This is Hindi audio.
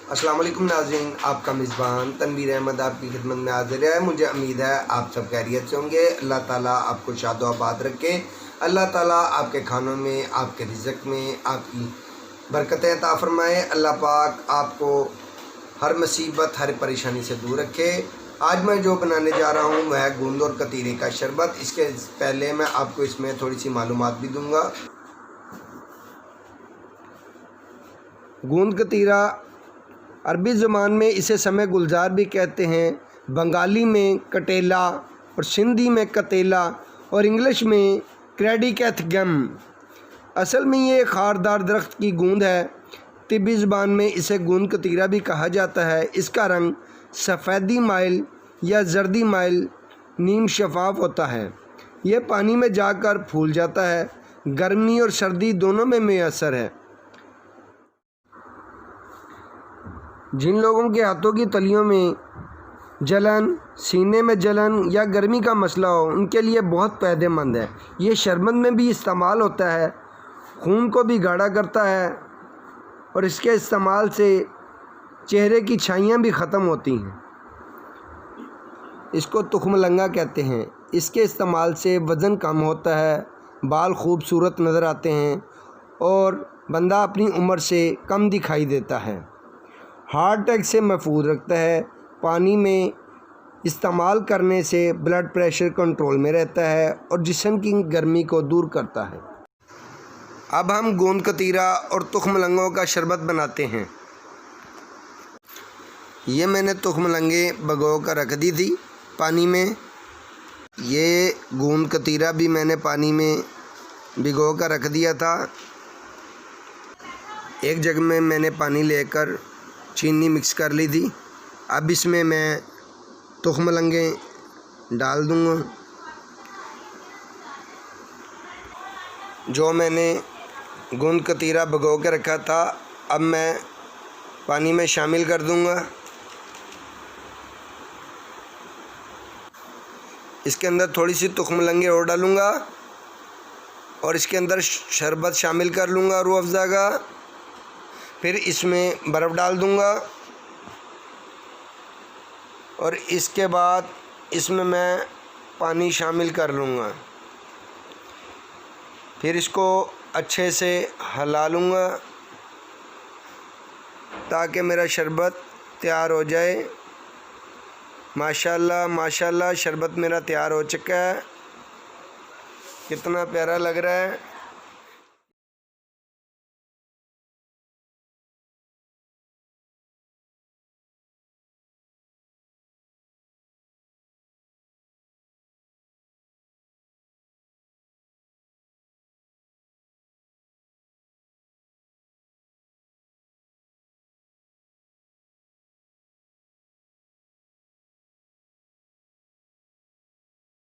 अस्सलाम वालेकुम नाज़रीन, आपका मेज़बान तनवीर अहमद आपकी खिदमत में हाज़िर है। मुझे उम्मीद है आप सब खैरियत से होंगे। अल्लाह ताला आपको शादो आबाद रखे। अल्लाह ताला आपके खानों में, आपके रिज़्क़ में आपकी बरकतें अता फ़रमाए। अल्लाह पाक आपको हर मुसीबत, हर परेशानी से दूर रखे। आज मैं जो बनाने जा रहा हूँ वह है गूंद और कतीरे का शरबत। इसके पहले मैं आपको इसमें थोड़ी सी मालूमात भी दूँगा। गूंद कतीरा अरबी ज़ुबान में इसे समय गुलजार भी कहते हैं, बंगाली में कटेला और सिंधी में कतेला और इंग्लिश में क्रेडिकैथगम। असल में ये खारदार दरख्त की गूंद है। तिब्बी ज़ुबान में इसे गूंद कतीरा भी कहा जाता है। इसका रंग सफ़ेदी माइल या जर्दी माइल नीम शफाफ होता है। यह पानी में जाकर फूल जाता है। गर्मी और सर्दी दोनों में मुयस्सर है। जिन लोगों के हाथों की तलियों में जलन, सीने में जलन या गर्मी का मसला हो, उनके लिए बहुत फ़ायदेमंद है। ये शरबत में भी इस्तेमाल होता है, खून को भी गाढ़ा करता है और इसके इस्तेमाल से चेहरे की छाइयाँ भी ख़त्म होती हैं। इसको तुख्मलंगा कहते हैं। इसके इस्तेमाल से वज़न कम होता है, बाल खूबसूरत नज़र आते हैं और बंदा अपनी उम्र से कम दिखाई देता है। हार्ट अटैक से महफूज रखता है। पानी में इस्तेमाल करने से ब्लड प्रेशर कंट्रोल में रहता है और जिस्म की गर्मी को दूर करता है। अब हम गूंद कतीरा और तुख्मलंगों का शरबत बनाते हैं। ये मैंने तुख्मलंगे भिगो कर रख दी थी पानी में। ये गूंद कतीरा भी मैंने पानी में भिगो कर रख दिया था। एक जग में मैंने पानी लेकर चीनी मिक्स कर ली थी। अब इसमें मैं तुख्मलंगे डाल दूँगा जो मैंने गूंद कतीरा भिगो के रखा था। अब मैं पानी में शामिल कर दूँगा। इसके अंदर थोड़ी सी तुख्मलंगे और डालूँगा और इसके अंदर शरबत शामिल कर लूँगा रूह अफ़ज़ा का। फिर इसमें बर्फ़ डाल दूँगा और इसके बाद इसमें मैं पानी शामिल कर लूँगा। फिर इसको अच्छे से हिला लूँगा ताकि मेरा शरबत तैयार हो जाए। माशाल्लाह माशाल्लाह शरबत मेरा तैयार हो चुका है। कितना प्यारा लग रहा है।